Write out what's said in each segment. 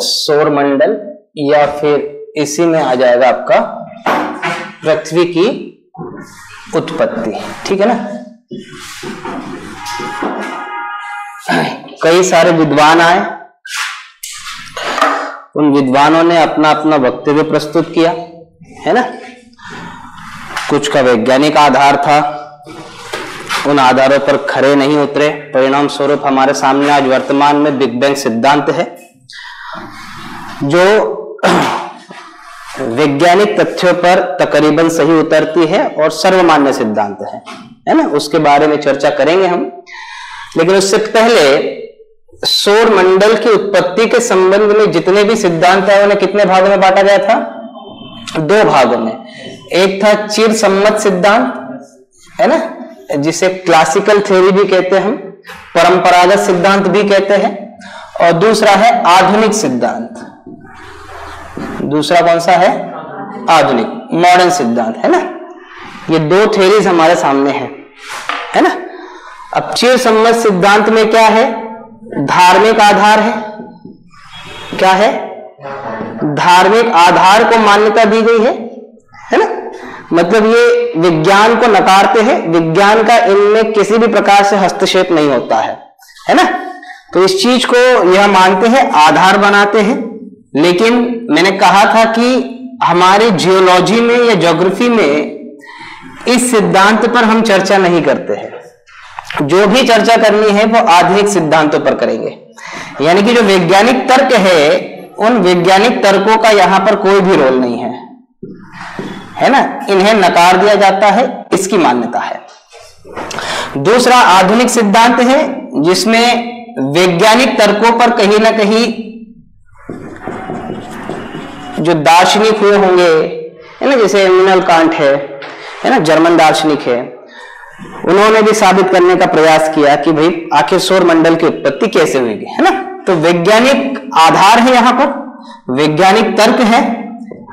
सौरमंडल, या फिर इसी में आ जाएगा आपका पृथ्वी की उत्पत्ति। ठीक है ना। कई सारे विद्वान आए, उन विद्वानों ने अपना अपना वक्तव्य प्रस्तुत किया, है ना। कुछ का वैज्ञानिक आधार था, उन आधारों पर खरे नहीं उतरे, परिणाम स्वरूप हमारे सामने आज वर्तमान में बिग बैंग सिद्धांत है, जो वैज्ञानिक तथ्यों पर तकरीबन सही उतरती है और सर्वमान्य सिद्धांत है ना। उसके बारे में चर्चा करेंगे हम, लेकिन उससे पहले सौर मंडल की उत्पत्ति के संबंध में जितने भी सिद्धांत है उन्हें कितने भागों में बांटा गया था? 2 भागों में। एक था चिर सम्मत सिद्धांत, है ना, जिसे क्लासिकल थ्योरी भी कहते हैं हम, परंपरागत सिद्धांत भी कहते हैं, और दूसरा है आधुनिक सिद्धांत। दूसरा कौन सा है? आधुनिक, मॉडर्न सिद्धांत, है ना। ये 2 थ्योरीज हमारे सामने है ना। अब चिर सम्मत सिद्धांत में क्या है? धार्मिक आधार है। क्या है? धार्मिक आधार को मान्यता दी गई है ना। मतलब ये विज्ञान को नकारते हैं, विज्ञान का इनमें किसी भी प्रकार से हस्तक्षेप नहीं होता है ना। तो इस चीज को यह मानते हैं, आधार बनाते हैं। लेकिन मैंने कहा था कि हमारे जियोलॉजी में या ज्योग्राफी में इस सिद्धांत पर हम चर्चा नहीं करते हैं। जो भी चर्चा करनी है वो आधुनिक सिद्धांतों पर करेंगे, यानी कि जो वैज्ञानिक तर्क है उन वैज्ञानिक तर्कों का यहां पर कोई भी रोल नहीं है ना। इन्हें नकार दिया जाता है, इसकी मान्यता है। दूसरा आधुनिक सिद्धांत है, जिसमें वैज्ञानिक तर्कों पर कहीं ना कहीं जो दार्शनिक हुए होंगे, है ना, जैसे इमैनुअल कांट है ना, जर्मन दार्शनिक है, उन्होंने भी साबित करने का प्रयास किया कि भाई आखिर सौर मंडल की उत्पत्ति कैसे हुई, है ना। तो वैज्ञानिक आधार है, यहां पर वैज्ञानिक तर्क है,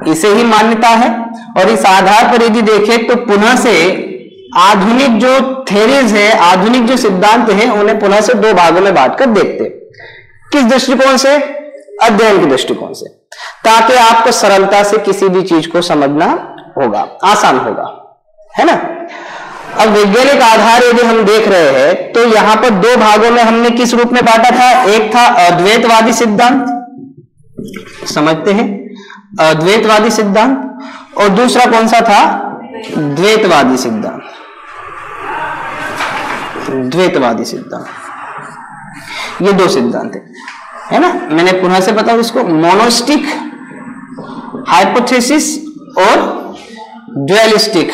इसे ही मान्यता है। और इस आधार पर यदि देखें तो पुनः से आधुनिक जो थ्योरीज है, आधुनिक जो सिद्धांत है, उन्हें पुनः से 2 भागों में बांटकर देखते। किस दृष्टिकोण से? अध्ययन के दृष्टिकोण से, ताकि आपको सरलता से किसी भी चीज को समझना होगा, आसान होगा, है ना। अब वैज्ञानिक आधार यदि हम देख रहे हैं तो यहां पर 2 भागों में हमने किस रूप में बांटा था? एक था अद्वैतवादी सिद्धांत, समझते हैं, अद्वैतवादी सिद्धांत, और दूसरा कौन सा था? द्वैतवादी सिद्धांत। द्वैतवादी सिद्धांत, ये 2 सिद्धांत है ना। मैंने पुनः से बताऊं इसको, मोनोस्टिक हाइपोथेसिस और ड्यूअलिस्टिक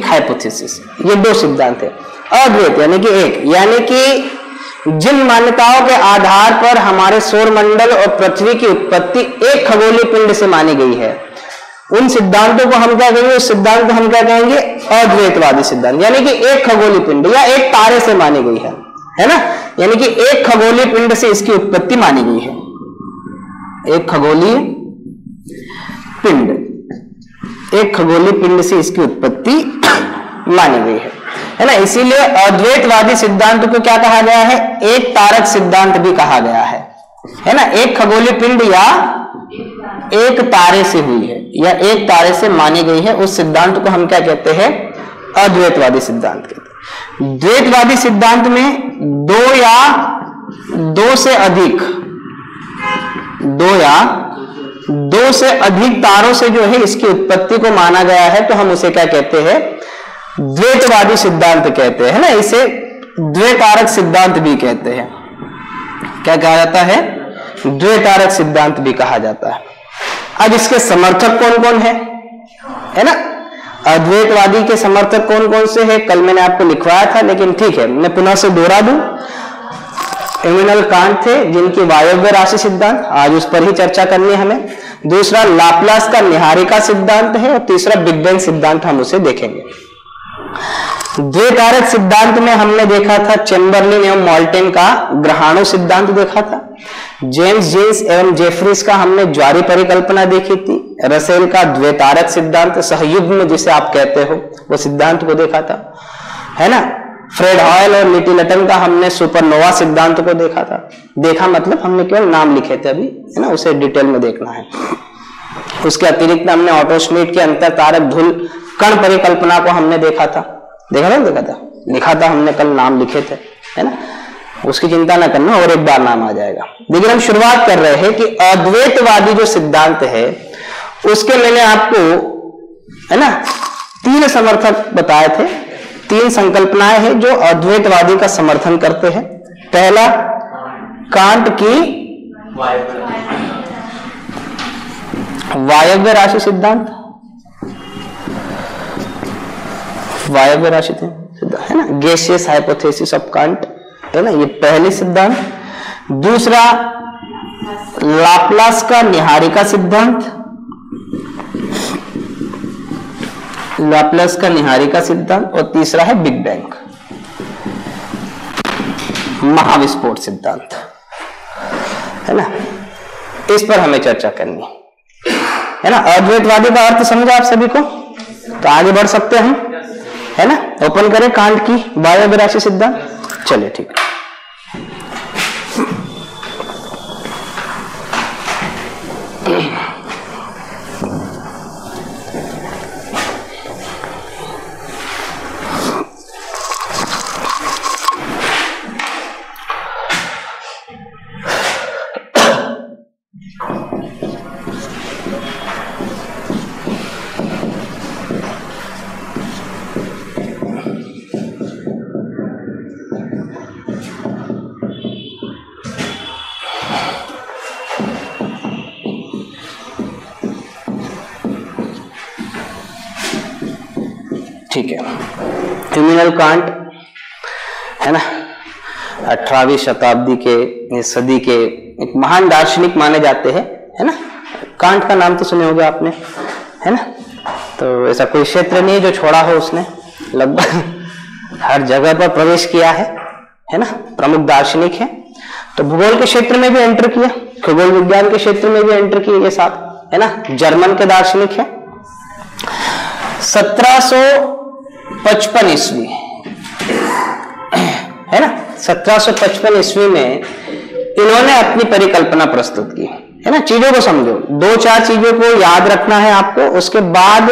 हाइपोथेसिस, ये 2 सिद्धांत है। अद्वैत यानी कि एक, यानी कि जिन मान्यताओं के आधार पर हमारे सौरमंडल और पृथ्वी की उत्पत्ति एक खगोलीय पिंड से मानी गई है, उन सिद्धांतों को हम क्या कहेंगे? उस सिद्धांत को हम क्या कहेंगे? अद्वैतवादी सिद्धांत। यानी कि एक खगोलीय पिंड या एक तारे से मानी गई है ना। यानी कि एक खगोलीय पिंड से इसकी उत्पत्ति मानी गई है, एक खगोलीय पिंड, एक खगोलीय पिंड से इसकी उत्पत्ति मानी गई है ना। इसीलिए अद्वैतवादी सिद्धांत को क्या कहा गया है? एक तारक सिद्धांत भी कहा गया है ना। एक खगोलीय पिंड या एक तारे से हुई है या एक तारे से मानी गई है, उस सिद्धांत को हम क्या कहते हैं? अद्वैतवादी सिद्धांत कहते हैं। द्वैतवादी सिद्धांत में 2 या 2 से अधिक, 2 या 2 से अधिक तारों से जो है इसकी उत्पत्ति को माना गया है, तो हम उसे क्या कहते हैं? द्वैतवादी सिद्धांत कहते हैं ना। इसे द्वैतारक सिद्धांत भी कहते हैं। क्या कहा जाता है? द्वैतारक सिद्धांत भी कहा जाता है। अब इसके समर्थक कौन कौन है ना। अद्वैतवादी के समर्थक कौन कौन से हैं? कल मैंने आपको लिखवाया था, लेकिन ठीक है, मैं पुनः से दोहरा दूं। इमैनुअल कांट थे, जिनकी वायव्य राशि सिद्धांत, आज उस पर ही चर्चा करनी है हमें। दूसरा लाप्लास का निहारिका सिद्धांत है, और तीसरा बिग बैंग सिद्धांत, हम उसे देखेंगे। द्वैतारक सिद्धांत में हमने देखा था चैम्बरलिन एवं मॉल्टेन का ग्रहाणु सिद्धांत देखा था, जेम्स जीन्स एवं जेफरीज का हमने ज्वारी परिकल्पना देखी थी, रसेल का द्वैतारक सिद्धांत सहयुग्म जिसे आप कहते हो वो सिद्धांत को देखा था, है ना। फ्रेड हॉयल और लिटिलटन का हमने सुपरनोवा सिद्धांत को देखा था। देखा मतलब हमने केवल नाम लिखे थे अभी, है ना, उसे डिटेल में देखना है। उसके अतिरिक्त हमने ऑटो श्मिट के अंतर तारक धुल कण परिकल्पना को हमने देखा था। देखा था लिखा था हमने, कल नाम लिखे थे, है ना, उसकी चिंता ना करना, और एक बार नाम आ जाएगा। लेकिन हम शुरुआत कर रहे हैं कि अद्वैतवादी जो सिद्धांत है उसके मैंने आपको, है ना, 3 समर्थक बताए थे। 3 संकल्पनाएं हैं जो अद्वैतवादी का समर्थन करते हैं। पहला, कांट की वायव्य राशि सिद्धांत, वायव्य राशि सिद्धांत, है ना, गैसियस हाइपोथेसिस ऑफ कांट, है ना, ये पहली सिद्धांत। दूसरा, लाप्लास का निहारिका सिद्धांत, लाप्लास का निहारिका सिद्धांत। और तीसरा है बिग बैंग, महाविस्फोट सिद्धांत, है ना। इस पर हमें चर्चा करनी है ना। अद्वैतवादी का अर्थ समझा आप सभी को, तो आगे बढ़ सकते हैं हम, है ना। ओपन करें कांट की वायव्य राशि सिद्धांत। चलिए ठीक है। ठीक है, इमैनुएल कांट, है ना, 18वीं शताब्दी के, सदी के एक महान दार्शनिक माने जाते हैं, है ना। कांट का नाम तो सुने होंगे आपने, है ना। तो ऐसा कोई क्षेत्र नहीं है जो छोड़ा हो उसने, लगभग हर जगह पर प्रवेश किया है ना। प्रमुख दार्शनिक है। तो भूगोल के क्षेत्र में भी एंटर किया, खगोल विज्ञान के क्षेत्र में भी एंटर किए ये साथ, है ना। जर्मन के दार्शनिक है। 1755 ईस्वी, है ना, 1755 ईस्वी में इन्होंने अपनी परिकल्पना प्रस्तुत की, है ना। चीजों को समझो, 2-4 चीजों को याद रखना है आपको, उसके बाद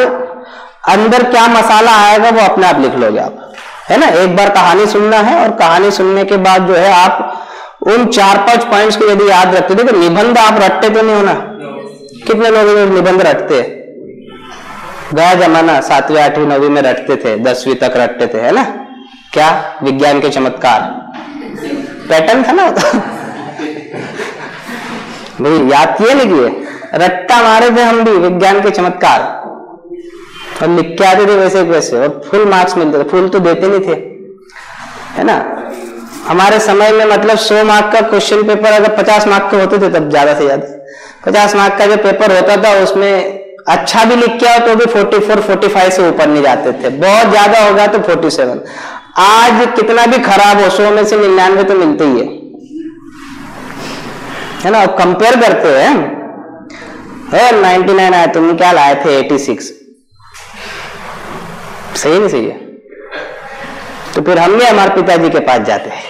अंदर क्या मसाला आएगा वो अपने आप लिख लोगे आप, है ना। एक बार कहानी सुनना है, और कहानी सुनने के बाद जो है आप उन 4-5 पॉइंट्स को यदि याद रखते थे, तो निबंध आप रटते तो नहीं होना। कितने लोग निबंध रटते हैं? गया जमाना 7वीं 8वीं 9वीं में रटते थे, 10वीं तक रटते थे, है ना। क्या विज्ञान के चमत्कार पैटर्न था ना भाई, याद किए नहीं किए? रट्टा मारे थे हम भी, विज्ञान के चमत्कार, और लिख के आते थे वैसे वैसे, और फुल मार्क्स मिलते थे। फुल तो देते नहीं थे, है ना। हमारे समय में मतलब 100 मार्क का क्वेश्चन पेपर अगर 50 मार्क के होते थे, तब ज्यादा से ज्यादा 50 मार्क का जो पेपर होता था उसमें अच्छा भी लिख के आओ तो भी 44-45 से ऊपर नहीं जाते थे, बहुत ज्यादा होगा तो 47। आज कितना भी खराब हो, 100 में से 99 तो मिलते ही है ना। कंपेयर करते हैं, 99 आया, तुम क्या लाए थे 86, सही नहीं सही है? तो फिर हम भी हमारे पिताजी के पास जाते हैं,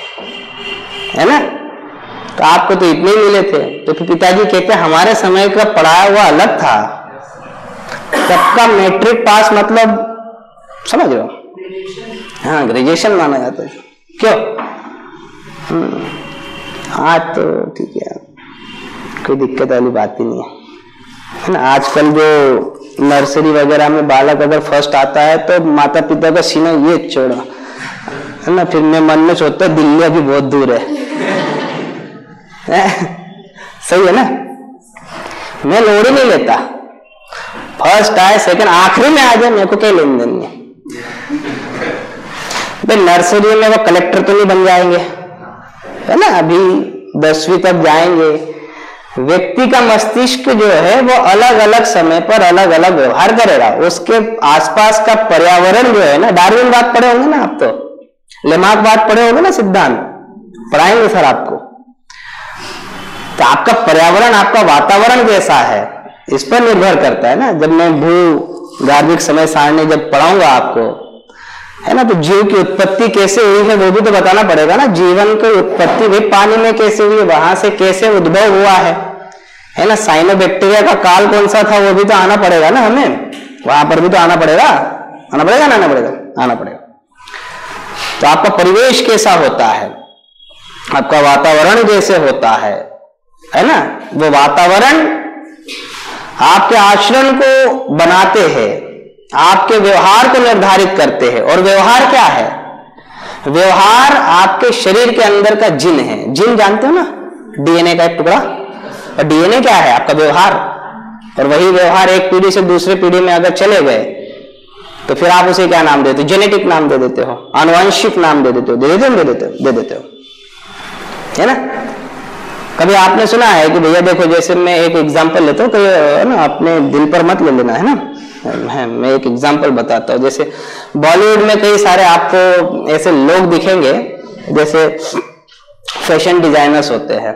है ना। तो आपको तो इतने ही मिले थे, तो फिर पिताजी कहते हमारे समय का पढ़ाया हुआ अलग था, सबका मैट्रिक पास मतलब, समझ रहे हो, हाँ, ग्रेजुएशन माना जाता है। क्यों? हाँ, तो ठीक है, कोई दिक्कत वाली बात ही नहीं है ना। आजकल जो नर्सरी वगैरह में बालक अगर फर्स्ट आता है तो माता पिता का सीना ये चौड़ा, है ना। फिर मैं मन में सोचता दिल्ली अभी बहुत दूर है सही है ना। मैं लोड ही नहीं लेता, फर्स्ट आए सेकंड आखिरी में आ जाए, मेरे को क्या लेन देन नहीं। भाई नर्सरी में वो कलेक्टर तो नहीं बन जाएंगे, है ना, अभी 10वीं तक जाएंगे। व्यक्ति का मस्तिष्क जो है वो अलग अलग समय पर अलग अलग व्यवहार करेगा, उसके आसपास का पर्यावरण जो है ना, डार्विन बात पढ़े होंगे ना आप, तो लेमार्क बात पढ़े होंगे ना, सिद्धांत पढ़ाएंगे सर आपको। तो आपका पर्यावरण, आपका वातावरण कैसा है, इस पर निर्भर करता है ना। जब मैं भू गार्भिक समय सारणी जब पढ़ाऊंगा आपको, है ना। तो जीव की उत्पत्ति कैसे हुई है वो भी तो बताना पड़ेगा ना। जीवन की उत्पत्ति भी पानी में कैसे हुई है, वहां से कैसे उद्भव हुआ है ना। साइनोबैक्टीरिया का काल कौन सा था वो भी तो आना पड़ेगा ना हमें, वहां पर भी तो आना पड़ेगा ना, आना पड़ेगा। तो आपका परिवेश कैसा होता है, आपका वातावरण जैसे होता है ना। वो वातावरण आपके आचरण को बनाते हैं, आपके व्यवहार को निर्धारित करते हैं। और व्यवहार क्या है? व्यवहार आपके शरीर के अंदर का जीन है। जीन जानते हो ना, डीएनए का एक टुकड़ा। और डीएनए क्या है? आपका व्यवहार। और वही व्यवहार एक पीढ़ी से दूसरी पीढ़ी में अगर चले गए तो फिर आप उसे क्या नाम देते हो? जेनेटिक नाम दे देते हो, आनुवंशिक नाम दे देते हो, दे देते हो, है ना। कभी आपने सुना है कि भैया देखो, जैसे मैं एक एग्जांपल लेता हूँ, ना अपने दिल पर मत ले लेना, है ना। मैं एक एग्जांपल बताता हूँ। जैसे बॉलीवुड में कई सारे आपको ऐसे लोग दिखेंगे, जैसे फैशन डिजाइनर्स होते हैं।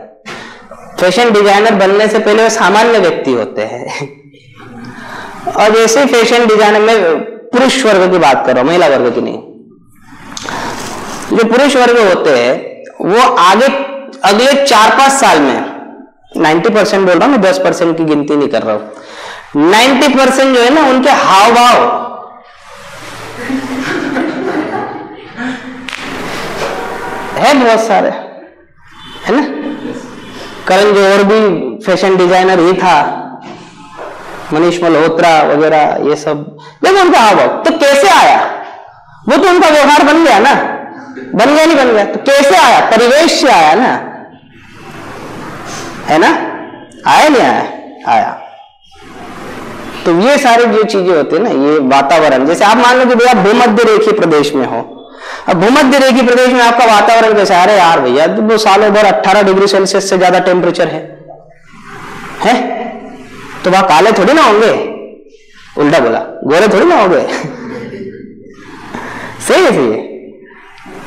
फैशन डिजाइनर बनने से पहले वो सामान्य व्यक्ति होते हैं। और जैसे फैशन डिजाइनर में पुरुष वर्ग की बात कर रहा हूं, महिला वर्ग की नहीं। जो पुरुष वर्ग होते हैं वो आगे अगले 4-5 साल में 90% बोल रहा हूं मैं, 10% की गिनती नहीं कर रहा हूं। 90% जो है ना उनके हाव भाव है बहुत सारे, है ना। करण जौहर भी फैशन डिजाइनर ही था, मनीष मल्होत्रा वगैरह, ये सब देखो उनका हाव भाव। तो कैसे आया? वो तो उनका व्यवहार बन गया ना, बन गया नहीं बन गया? तो कैसे आया? परिवेश से आया ना, है ना। आया नहीं आया? आया। तो ये सारी जो चीजें होती है ना, ये वातावरण। जैसे आप मान लो कि भैया भूमध्य रेखीय प्रदेश में हो। अब भूमध्य रेखीय प्रदेश में आपका वातावरण कैसा? अरे यार भैया, तो सालों भर 18 डिग्री सेल्सियस से ज्यादा टेम्परेचर है? तो वहां काले थोड़ी ना होंगे, उल्टा बोला, गोरे थोड़ी ना होंगे। सही है।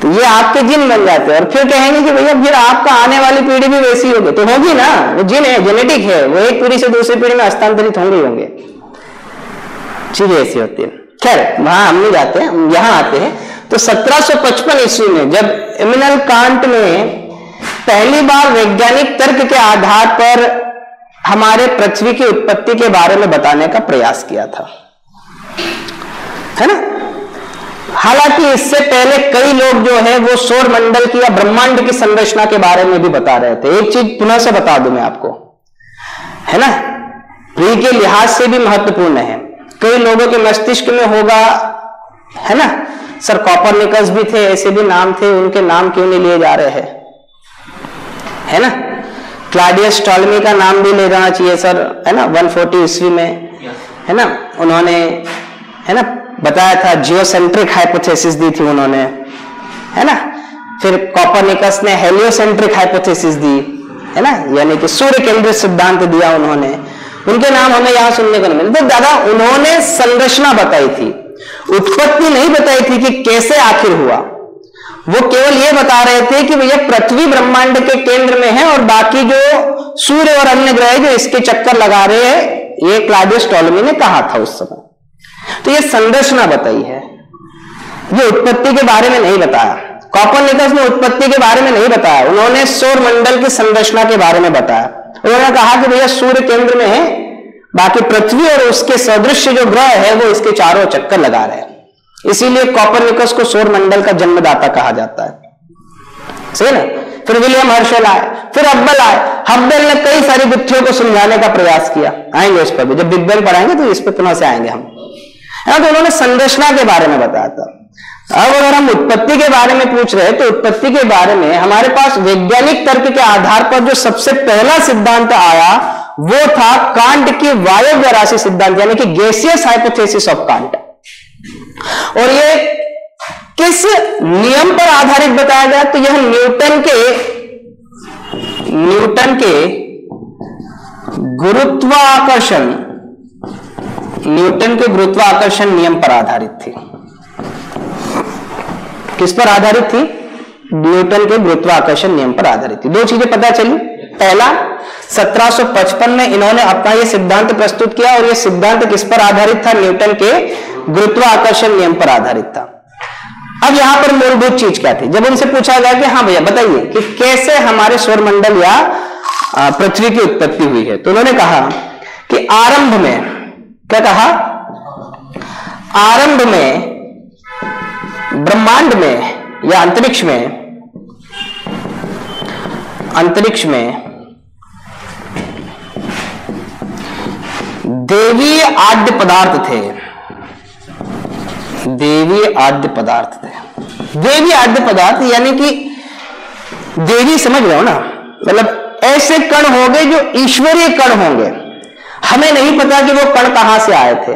तो ये आपके जिन बन जाते हैं। और फिर कहेंगे कि भैया फिर आपका आने वाली पीढ़ी भी वैसी होगी। तो होगी ना, वो जिन है, जेनेटिक है, वो एक पीढ़ी से दूसरी पीढ़ी में हस्तांतरित होंगे। चीजें ऐसी होती है। खैर वहां हम नहीं जाते, हम यहां आते हैं। तो 1755 ईस्वी में जब इमैनुएल कांट ने पहली बार वैज्ञानिक तर्क के आधार पर हमारे पृथ्वी की उत्पत्ति के बारे में बताने का प्रयास किया था, है ना। हालांकि इससे पहले कई लोग जो है वो सौर मंडल की या ब्रह्मांड की संरचना के बारे में भी बता रहे थे। एक चीज पुनः से बता दूं मैं आपको, है ना, प्री के लिहाज से भी महत्वपूर्ण है। कई लोगों के मस्तिष्क में होगा, है ना, सर कॉपरनिकस भी थे, ऐसे भी नाम थे, उनके नाम क्यों नहीं लिए जा रहे हैं, है ना। क्लाउडियस टॉलमी का नाम भी ले जाना चाहिए सर, है ना, 140 ईस्वी में, है ना, उन्होंने, है ना, बताया था, जियोसेंट्रिक हाइपोथेसिस दी थी उन्होंने, है ना। फिर कॉपरनिकस ने हेलियोसेंट्रिक हाइपोथेसिस दी, है ना, यानी कि सूर्य केंद्रित सिद्धांत दिया उन्होंने। उनके नाम हमें यहां सुनने को नहीं मिलते। तो दादा उन्होंने संरचना बताई थी, उत्पत्ति नहीं बताई थी कि कैसे आखिर हुआ। वो केवल ये बता रहे थे कि भैया पृथ्वी ब्रह्मांड के केंद्र में है और बाकी जो सूर्य और अन्य ग्रह जो इसके चक्कर लगा रहे हैं, ये क्लाउडियस टॉलमी ने कहा था उस समय। तो ये संरचना बताई है, ये उत्पत्ति के बारे में नहीं बताया। कॉपरनिकस ने उत्पत्ति के बारे में नहीं बताया, उन्होंने सौर मंडल की संरचना के बारे में बताया। उन्होंने कहा कि भैया सूर्य केंद्र में है, बाकी पृथ्वी और उसके सदृश जो ग्रह है वो इसके चारों चक्कर लगा रहे हैं। इसीलिए कॉपरनिकस को सौर मंडल का जन्मदाता कहा जाता है, सही ना। फिर विलियम हर्शल आए, फिर हब्बल आए। हब्बल ने कई सारी गुत्थियों को समझाने का प्रयास किया, आएंगे उस पर भी, जब बिग बैंग पढ़ाएंगे तो इस पर पुनः से आएंगे हम। तो उन्होंने संरचना के बारे में बताया था। अब अगर हम उत्पत्ति के बारे में पूछ रहे हैं तो उत्पत्ति के बारे में हमारे पास वैज्ञानिक तर्क के आधार पर जो सबसे पहला सिद्धांत आया वो था कांट की वायव्य राशि सिद्धांत, यानी कि गैसियस हाइपोथेसिस ऑफ कांट। और ये किस नियम पर आधारित बताया गया? तो यह न्यूटन के गुरुत्वाकर्षण नियम पर आधारित थी। किस पर आधारित थी? न्यूटन के गुरुत्वाकर्षण नियम पर आधारित थी। दो चीजें पता चली। पहला, 1755 में इन्होंने अपना यह सिद्धांत प्रस्तुत किया और यह सिद्धांत किस पर आधारित था? न्यूटन के गुरुत्वाकर्षण नियम पर आधारित था। अब यहां पर मूलभूत चीज क्या थी? जब उनसे पूछा गया कि हाँ भैया बताइए कि कैसे हमारे सौरमंडल या पृथ्वी की उत्पत्ति हुई है, तो उन्होंने कहा कि आरंभ में, क्या कहा? आरंभ में ब्रह्मांड में या अंतरिक्ष में देवीय आद्य पदार्थ थे। देवीय आद्य पदार्थ थे। देवीय आद्य पदार्थ यानी कि देवी, समझ रहे हो ना, मतलब ऐसे कण होंगे जो ईश्वरीय कण होंगे। हमें नहीं पता कि वो कण कहां से आए थे,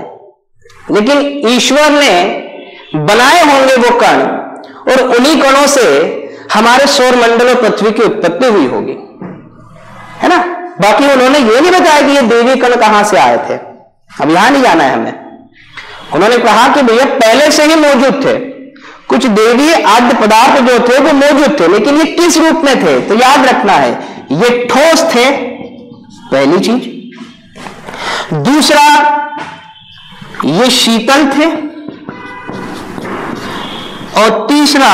लेकिन ईश्वर ने बनाए होंगे वो कण, और उन्हीं कणों से हमारे सौरमंडल और पृथ्वी की उत्पत्ति हुई होगी, है ना। बाकी उन्होंने ये नहीं बताया कि ये देवी कण कहां से आए थे, अब यहां नहीं जाना है हमें। उन्होंने कहा कि भैया पहले से ही मौजूद थे, कुछ देवी आद्य पदार्थ जो थे वो मौजूद थे, लेकिन ये किस रूप में थे? तो याद रखना है, ये ठोस थे, पहली चीज। दूसरा, ये शीतल थे, और तीसरा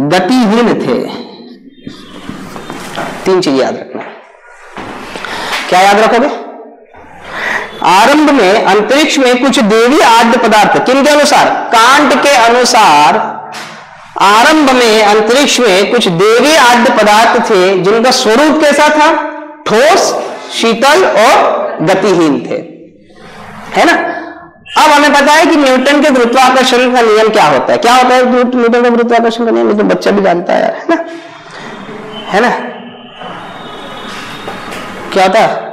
गतिहीन थे। तीन चीज याद रखना। क्या याद रखोगे? आरंभ में अंतरिक्ष में कुछ देवी आद्य पदार्थ, किन के अनुसार? कांट के अनुसार आरंभ में अंतरिक्ष में कुछ देवी आद्य पदार्थ थे जिनका स्वरूप कैसा था? ठोस, शीतल और गतिहीन थे, है ना। अब हमें पता है कि न्यूटन के गुरुत्वाकर्षण का नियम क्या होता है। क्या होता है न्यूटन का गुरुत्वाकर्षण का नियम? ये तो बच्चा भी जानता है, है ना, है ना। क्या होता है?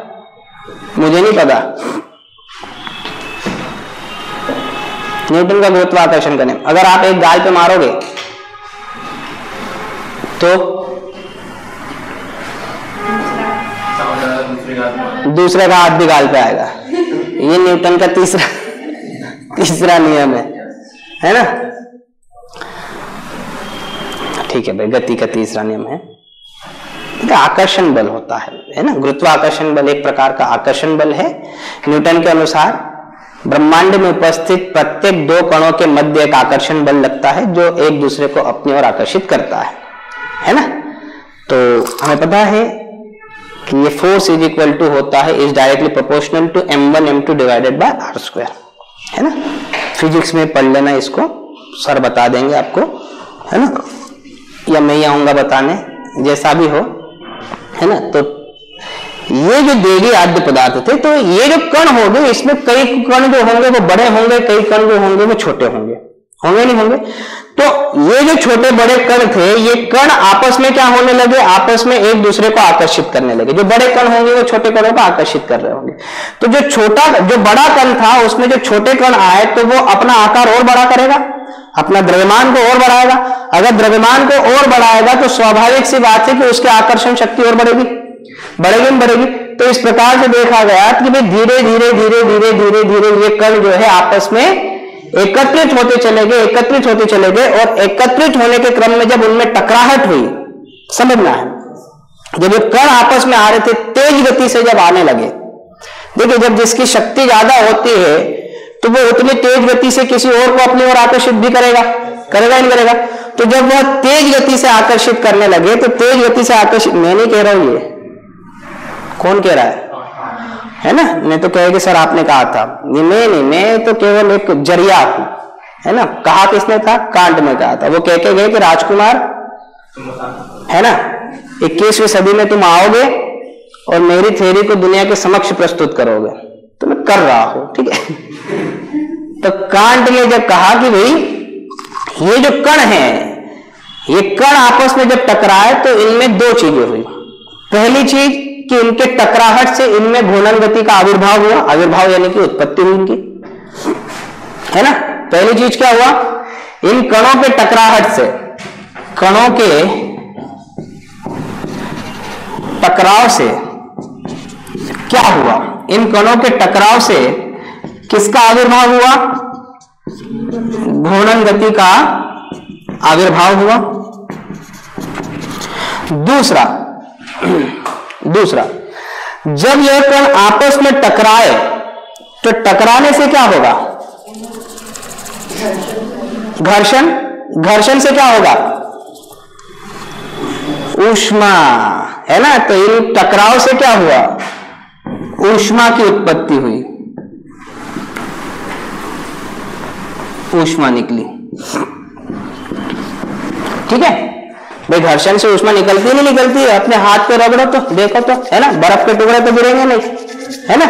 मुझे नहीं पता। न्यूटन का गुरुत्वाकर्षण का नियम, अगर आप एक गाल पे मारोगे तो दूसरे का हाथ भी गाल पे आएगा। ये न्यूटन का तीसरा नियम है ना। ठीक है भाई, गति का तीसरा नियम है। आकर्षण बल होता है ना। गुरुत्वाकर्षण बल एक प्रकार का आकर्षण बल है। न्यूटन के अनुसार ब्रह्मांड में उपस्थित प्रत्येक दो कणों के मध्य एक आकर्षण बल लगता है जो एक दूसरे को अपनी ओर आकर्षित करता है ना। तो हमें पता है कि ये फोर्स इज इक्वल टू होता है, is directly proportional to m1 m2 divided by r square, है ना। फिजिक्स में पढ़ लेना, इसको सर बता देंगे आपको, है ना, या मैं ही आऊंगा बताने, जैसा भी हो, है ना। तो ये जो देवी आद्य पदार्थ थे, तो ये जो कण होंगे इसमें कई कण जो होंगे वो बड़े होंगे, कई कण जो होंगे वो छोटे होंगे, नहीं होंगे। तो ये जो छोटे बड़े कण थे, ये कण आपस में क्या होने लगे? आपस में एक दूसरे को आकर्षित करने लगे। जो बड़े कण होंगे वो छोटे कणों को आकर्षित कर रहे होंगे। तो जो बड़ा कण था उसमें जो छोटे कण आए तो वो अपना आकार और बड़ा करेगा, अपना द्रव्यमान को और बढ़ाएगा। अगर द्रव्यमान को और बढ़ाएगा तो स्वाभाविक सी बात है कि उसकी आकर्षण शक्ति और बढ़ेगी। तो इस प्रकार से देखा गया कि भाई धीरे धीरे धीरे धीरे धीरे धीरे ये कण जो है आपस में एकत्रित होते चले गए, और एकत्रित होने के क्रम में जब उनमें टकराहट हुई, समझना है, जब ये कण आपस में आ रहे थे तेज गति से, जब आने लगे, देखिए जब जिसकी शक्ति ज्यादा होती है तो वो उतनी तेज गति से किसी और को अपनी ओर आकर्षित भी करेगा नहीं करेगा। तो जब वह तेज गति से आकर्षित करने लगे, तो तेज गति से आकर्षित, मैं नहीं कह रहा हूं, ये कौन कह रहा है ना। मैं तो कहेगी सर आपने कहा था, ये मैं नहीं, मैं तो केवल एक जरिया हूं, है ना। कहा किसने था? कांट ने कहा था। वो कह के गए कि राजकुमार, है ना, 21वीं सदी में तुम आओगे और मेरी थ्योरी को दुनिया के समक्ष प्रस्तुत करोगे। तो मैं कर रहा हूं, ठीक है। तो कांट ने जब कहा कि भाई ये जो कण है, ये कण आपस में जब टकराए तो इनमें दो चीजें हुई। पहली चीज कि इनके टकराहट से इनमें घूर्णन गति का आविर्भाव हुआ, आविर्भाव यानी कि उत्पत्ति हुई इनकी, है ना। पहली चीज क्या हुआ? इन कणों के टकराहट से, कणों के टकराव से क्या हुआ? इन कणों के टकराव से किसका आविर्भाव हुआ? घूर्णन गति का आविर्भाव हुआ। दूसरा, जब यह कण आपस में टकराए तो टकराने से क्या होगा? घर्षण, घर्षण से क्या होगा? ऊष्मा, है ना। तो इन टकराव से क्या हुआ? ऊष्मा की उत्पत्ति हुई, ऊष्मा निकली। ठीक है भाई, घर्षण से ऊष्मा निकलती नहीं निकलती है? अपने हाथ पे रगड़ो तो देखो तो, है ना, बर्फ के टुकड़े तो गिरेंगे नहीं, है ना,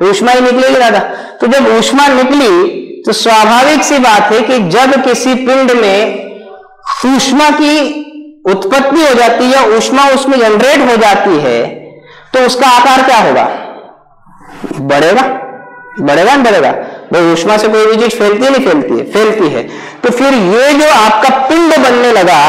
ऊष्मा ही निकलेगी दादा। तो जब ऊष्मा निकली तो स्वाभाविक सी बात है कि जब किसी पिंड में ऊष्मा की उत्पत्ति हो जाती है, ऊष्मा उसमें जनरेट हो जाती है, तो उसका आकार क्या होगा? बढ़ेगा, बढ़ेगा ना बढ़ेगा। भाई ऊष्मा से कोई भी चीज फैलती है नहीं फैलती है? फैलती है। तो फिर ये जो आपका पिंड बनने लगा,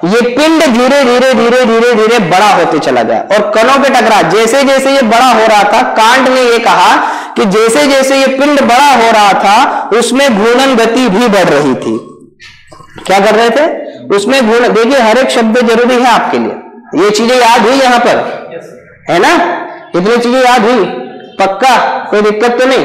ये पिंड धीरे धीरे धीरे धीरे धीरे बड़ा होते चला गया और कणों के टकराव, जैसे जैसे ये बड़ा हो रहा था, कांट ने ये कहा कि जैसे जैसे ये पिंड बड़ा हो रहा था उसमें घूर्णन गति भी बढ़ रही थी। क्या कर रहे थे? उसमें घूर्णन, देखिए हर एक शब्द जरूरी है आपके लिए, ये चीजें याद हुई यहां पर, है ना, इतनी चीजें याद हुई, पक्का, कोई दिक्कत तो नहीं।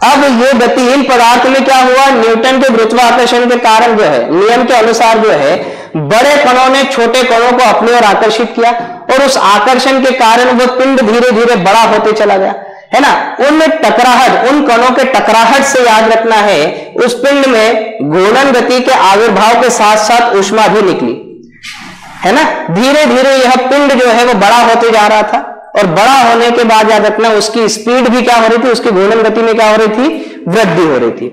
अब ये गतिहीन पदार्थ में क्या हुआ? न्यूटन के गुरुत्वाकर्षण के कारण जो है, नियम के अनुसार जो है, बड़े कणों ने छोटे कणों को अपनी ओर आकर्षित किया और उस आकर्षण के कारण वो पिंड धीरे धीरे बड़ा होते चला गया, है ना। उनमें टकराहट, उन कणों के टकराहट से याद रखना है, उस पिंड में घूर्णन गति के आविर्भाव के साथ साथ ऊष्मा भी निकली, है ना। धीरे धीरे यह पिंड जो है वो बड़ा होते जा रहा था और बड़ा होने के बाद याद रखना उसकी स्पीड भी क्या हो रही थी? उसकी घूर्णन गति में क्या हो रही थी? वृद्धि हो रही थी।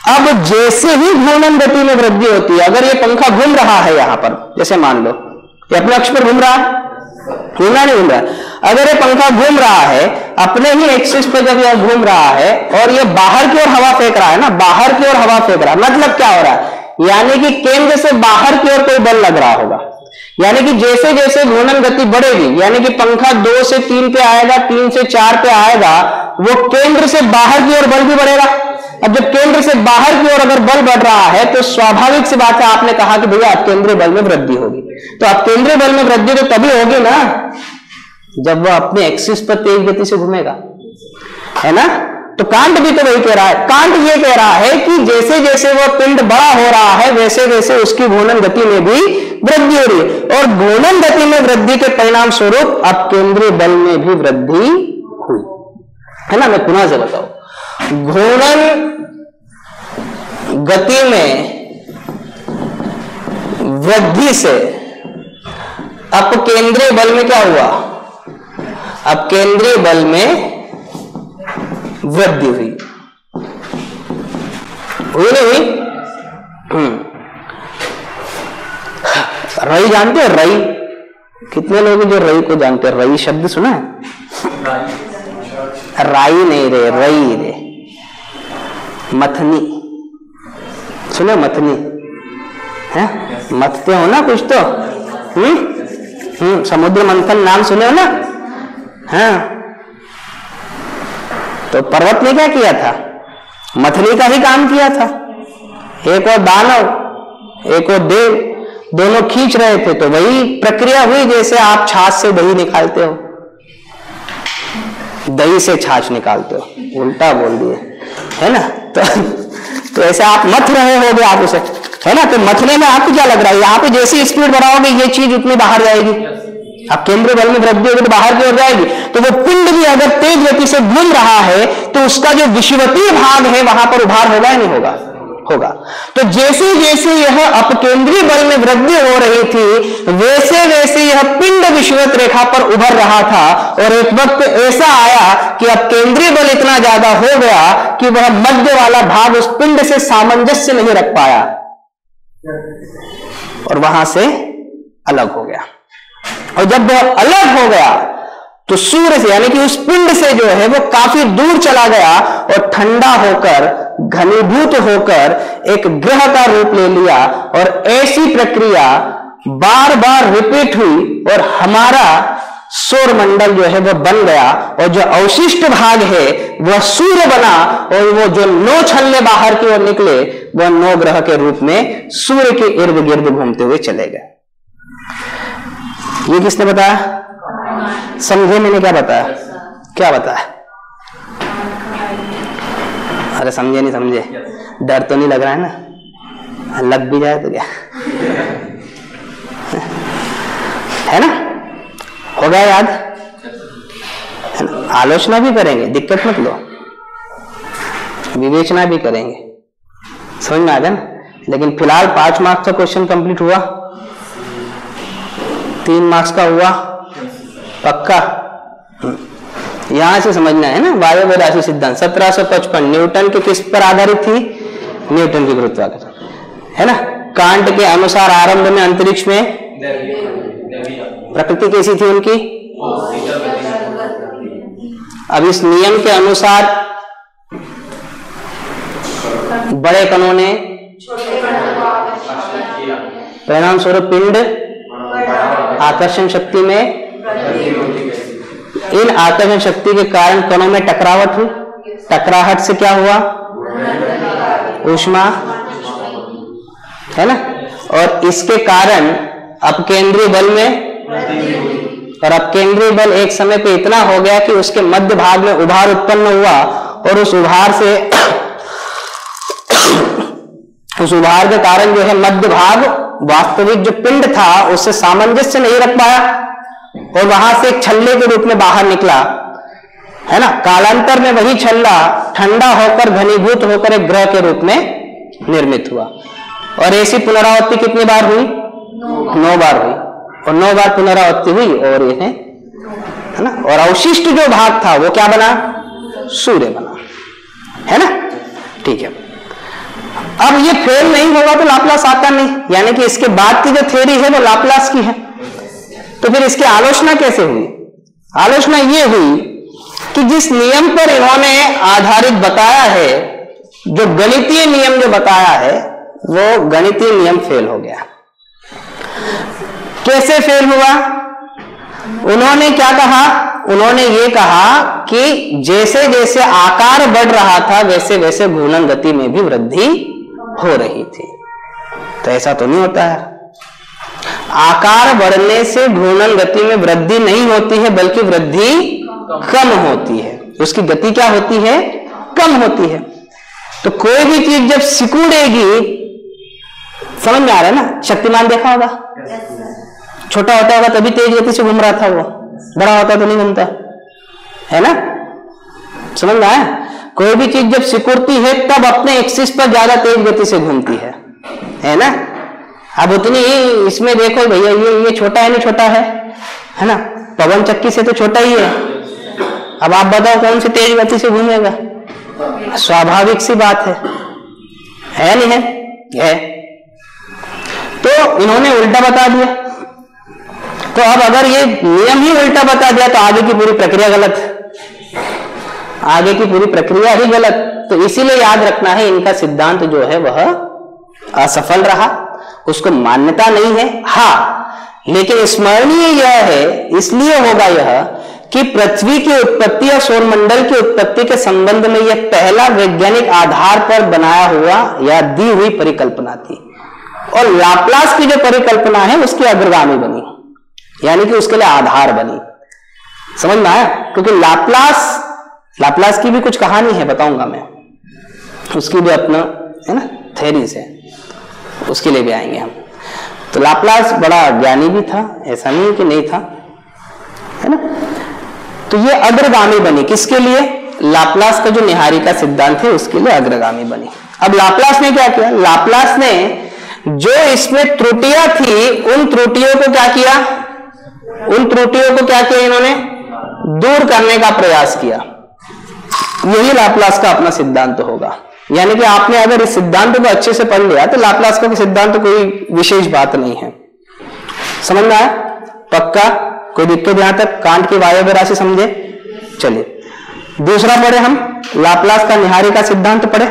अब जैसे ही घूर्णन गति में वृद्धि होती है, अगर ये पंखा घूम रहा है यहां पर, जैसे मान लो ये अपने अक्ष पर घूम रहा है, घूमना नहीं घूम रहा, अगर ये पंखा घूम रहा है अपने ही एक्सिस पे, जब यह घूम रहा है और ये बाहर की ओर हवा फेंक रहा है ना, बाहर की ओर हवा फेंक रहा है, मतलब क्या हो रहा है? यानी कि केंद्र से बाहर की ओर कोई बल लग रहा होगा, यानी कि जैसे जैसे घूर्णन गति बढ़ेगी, यानी कि पंखा 2 से 3 पे आएगा, 3 से 4 पे आएगा, वो केंद्र से बाहर की ओर बल भी बढ़ेगा। अब जब केंद्र से बाहर की ओर अगर बल बढ़ रहा है तो स्वाभाविक सी बात है, आपने कहा कि भैया अपकेंद्रीय बल में वृद्धि होगी, तो अपकेंद्रीय बल में वृद्धि तो तभी होगी ना जब वह अपने एक्सिस पर तेज गति से घूमेगा, है ना। तो कांट भी तो वही कह रहा है, कांट ये कह रहा है कि जैसे जैसे वह पिंड बड़ा हो रहा है वैसे वैसे उसकी घूर्णन गति में भी वृद्धि हो रही है और घूर्णन गति में वृद्धि के परिणाम स्वरूप अपकेंद्रीय बल में भी वृद्धि हुई, है ना। मैं पुनः से बताऊं, घूर्णन गति में वृद्धि से अपकेंद्रीय बल में क्या हुआ? अपकेंद्रीय बल में वृद्धि हुई, हुई नहीं हुई? रई जानते हो? रई, कितने लोग जो रई को जानते हैं? रई शब्द सुना है? राई नहीं रे, रई रे, मथनी सुनो? मथनी है, मथते हो ना कुछ तो, समुद्र मंथन नाम सुने हो ना? हाँ, तो पर्वत ने क्या किया था? मथनी का ही काम किया था। एक और दानव, एक और देव, दोनों खींच रहे थे, तो वही प्रक्रिया हुई जैसे आप छाछ से दही निकालते हो, दही से छाछ निकालते हो, उल्टा बोल दिए, है ना। तो ऐसे आप मथ रहे होगे आप उसे, है ना। तो मथने में आपको क्या लग रहा है? यहाँ पे जैसी स्पीड बढ़ाओगे ये चीज उतनी बाहर जाएगी, अब केंद्रीय बल में वृद्धि होगी तो बाहर की ओर जाएगी। तो वो पिंड भी अगर तेज गति से घूम रहा है तो उसका जो विषुवतीय भाग है वहां पर उभार होगा या नहीं होगा? होगा। तो जैसे जैसे यह अपकेंद्रीय बल में वृद्धि हो रही थी वैसे वैसे यह पिंड विषुवत रेखा पर उभर रहा था और एक वक्त ऐसा आया कि अपकेंद्रीय बल इतना ज्यादा हो गया कि वह मध्य वाला भाग उस पिंड से सामंजस्य नहीं रख पाया और वहां से अलग हो गया। और जब वह अलग हो गया तो सूर्य से, यानी कि उस पिंड से जो है वो काफी दूर चला गया और ठंडा होकर, घनीभूत होकर एक ग्रह का रूप ले लिया और ऐसी प्रक्रिया बार बार रिपीट हुई और हमारा सौर मंडल जो है वह बन गया और जो अवशिष्ट भाग है वह सूर्य बना और वो जो 9 छल्ले बाहर की ओर निकले वह 9 ग्रह के रूप में सूर्य के इर्द गिर्द घूमते हुए चले गए। ये किसने बताया? समझे मैंने क्या बताया? क्या बताया? अरे समझे नहीं समझे? डर तो नहीं लग रहा है ना? लग भी जाए तो क्या है ना, हो गया याद है ना। आलोचना भी करेंगे, दिक्कत मत लो, विवेचना भी करेंगे, समझ में आ गया ना। लेकिन फिलहाल 5 मार्क्स का क्वेश्चन कंप्लीट हुआ, 3 मार्क्स का हुआ पक्का। यहां से समझना है ना, वायव्य राशि सिद्धांत 1755 न्यूटन के किस पर आधारित थी, न्यूटन की गुरुत्वाकर्षण, है ना। कांट के अनुसार आरंभ में अंतरिक्ष में प्रकृति कैसी थी उनकी, अब इस नियम के अनुसार बड़े कणों ने परिणाम स्वरूप पिंड आकर्षण शक्ति में, इन आकर्षण शक्ति के कारण कणों में टकरावट हुई, टकराहट से क्या हुआ, ऊष्मा, है ना। और इसके कारण अपकेंद्रीय बल में, और अपकेंद्रीय बल एक समय पे इतना हो गया कि उसके मध्य भाग में उभार उत्पन्न हुआ, और उस उभार से उस उभार के कारण जो है मध्य भाग वास्तविक जो पिंड था उससे सामंजस्य नहीं रख पाया, और वहां से एक छल्ले के रूप में बाहर निकला, है ना। कालांतर में वही छल्ला ठंडा होकर घनीभूत होकर एक ग्रह के रूप में निर्मित हुआ, और ऐसी पुनरावृत्ति कितनी बार हुई, 9 बार हुई, और 9 बार पुनरावृत्ति हुई, और ये है ना। और अवशिष्ट जो भाग था वो क्या बना, सूर्य बना, है ना। ठीक है, अब ये फेल नहीं होगा तो लाप्लास आता नहीं, यानी कि इसके बाद की जो थ्योरी है वो लाप्लास की है। तो फिर इसकी आलोचना कैसे हुई, आलोचना ये हुई कि जिस नियम पर इन्होंने आधारित बताया है, जो गणितीय नियम जो बताया है, वो गणितीय नियम फेल हो गया। कैसे फेल हुआ, उन्होंने क्या कहा, उन्होंने ये कहा कि जैसे जैसे आकार बढ़ रहा था वैसे वैसे घूर्णन गति में भी वृद्धि हो रही थी। तो ऐसा तो नहीं होता है, आकार बढ़ने से घूर्णन गति में वृद्धि नहीं होती है, बल्कि वृद्धि कम होती है, उसकी गति क्या होती है, कम होती है। तो कोई भी चीज जब सिकुड़ेगी, समझ में आ रहा है ना, शक्तिमान देखा होगा, छोटा होता होगा तभी तेज गति से घूम रहा था, वो बड़ा होता तो नहीं घूमता, है ना, समझ में आया। कोई भी चीज जब सिकुड़ती है तब अपने एक्सिस पर ज्यादा तेज गति से घूमती है ना। अब उतनी इसमें देखो भैया, ये छोटा है नहीं छोटा है ना, पवन चक्की से तो छोटा ही है। अब आप बताओ कौन सी तेज गति से घूमेगा, स्वाभाविक सी बात है नहीं है। तो इन्होंने उल्टा बता दिया, तो अब अगर ये नियम ही उल्टा बता दिया तो आगे की पूरी प्रक्रिया गलत, आगे की पूरी प्रक्रिया ही गलत। तो इसीलिए याद रखना है, इनका सिद्धांत जो है वह असफल रहा, उसको मान्यता नहीं है। हाँ, लेकिन स्मरणीय यह है, इसलिए होगा यह कि पृथ्वी की उत्पत्ति और सौरमंडल की उत्पत्ति के संबंध में यह पहला वैज्ञानिक आधार पर बनाया हुआ या दी हुई परिकल्पना थी, और लाप्लास की जो परिकल्पना है उसकी अग्रगामी बनी, यानी कि उसके लिए आधार बनी। समझ में आया, क्योंकि लाप्लास की भी कुछ कहानी है, बताऊंगा मैं, उसकी भी अपना है ना थ्योरीज है, उसके लिए भी आएंगे हम। तो लाप्लास बड़ा ज्ञानी भी था, ऐसा नहीं कि नहीं था, है ना। तो ये अग्रगामी बनी, किसके लिए, लाप्लास का जो निहारिका सिद्धांत है उसके लिए अग्रगामी बनी। अब लाप्लास ने क्या किया, लाप्लास ने जो इसमें त्रुटियां थी उन त्रुटियों को क्या किया, इन्होंने दूर करने का प्रयास किया। यही लाप्लास का अपना सिद्धांत होगा। यानी कि आपने अगर इस सिद्धांत को अच्छे से पढ़ लिया तो लाप्लास का सिद्धांत कोई विशेष बात नहीं है। समझ में आया, पक्का, कोई दिक्कत यहां तक, कांट की वायव्य राशि समझे। चलिए दूसरा पढ़े हम, लाप्लास का निहारिका सिद्धांत पढ़े।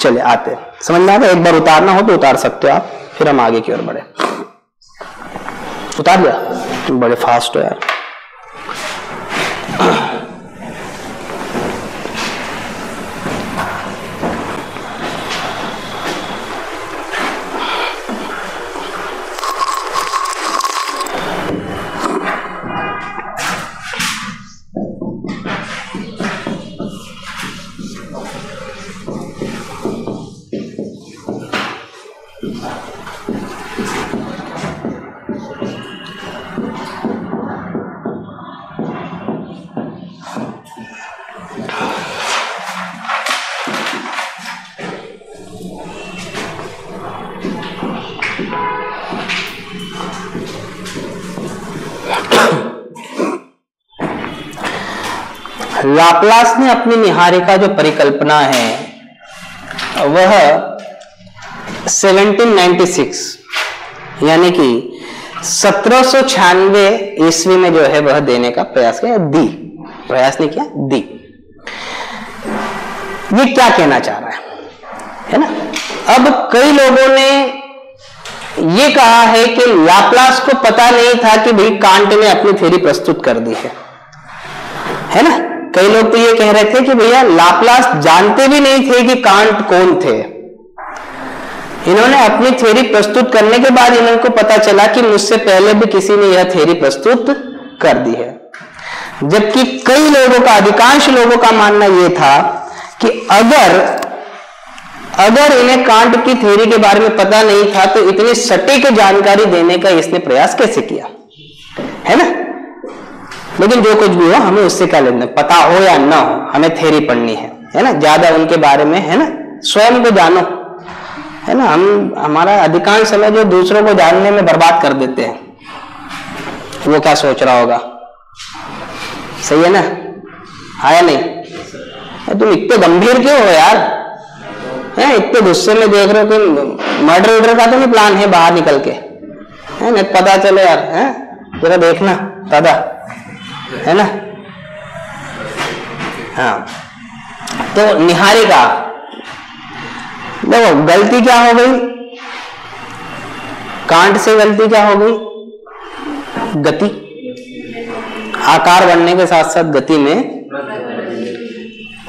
चलिए आते, समझ में आया, एक बार उतारना हो तो उतार सकते हो आप, फिर हम आगे की ओर बढ़े। उतार दिया, तुम बड़े फास्ट हो यार। लाप्लास ने अपनी निहारिका जो परिकल्पना है वह 1796 यानी कि 1796 ईस्वी में जो है वह देने का प्रयास किया, प्रयास नहीं किया, दी। ये क्या कहना चाह रहा है ना? अब कई लोगों ने ये कहा है कि लाप्लास को पता नहीं था कि भाई कांट ने अपनी थ्योरी प्रस्तुत कर दी है ना? कई लोग तो ये कह रहे थे कि भैया लाप्लास जानते भी नहीं थे कि कांट कौन थे। इन्होंने अपनी थ्योरी प्रस्तुत करने के बाद इनको पता चला कि मुझसे पहले भी किसी ने यह थ्योरी प्रस्तुत कर दी है। जबकि कई लोगों का, अधिकांश लोगों का मानना यह था कि अगर इन्हें कांट की थ्योरी के बारे में पता नहीं था तो इतनी सटीक जानकारी देने का इसने प्रयास कैसे किया, है ना? लेकिन जो कुछ भी हो, हमें उससे क्या लेना, पता हो या ना हो, हमें थ्योरी पढ़नी है ना? ज्यादा उनके बारे में, है ना, स्वयं को जानो, है ना? हमारा अधिकांश समय जो दूसरों को जानने में बर्बाद कर देते हैं, वो क्या सोच रहा होगा, सही है ना? आया नहीं? तुम इतने गंभीर क्यों हो यार, है? इतने गुस्से में देख रहे हो कि मर्डर वर्डर का तो नहीं प्लान है बाहर निकल के, है ना? पता चले यार, है जरा देखना दादा, है ना? हाँ, तो निहारिका, देखो गलती क्या हो गई, कांट से गलती क्या हो गई, गति, आकार बनने के साथ साथ गति में।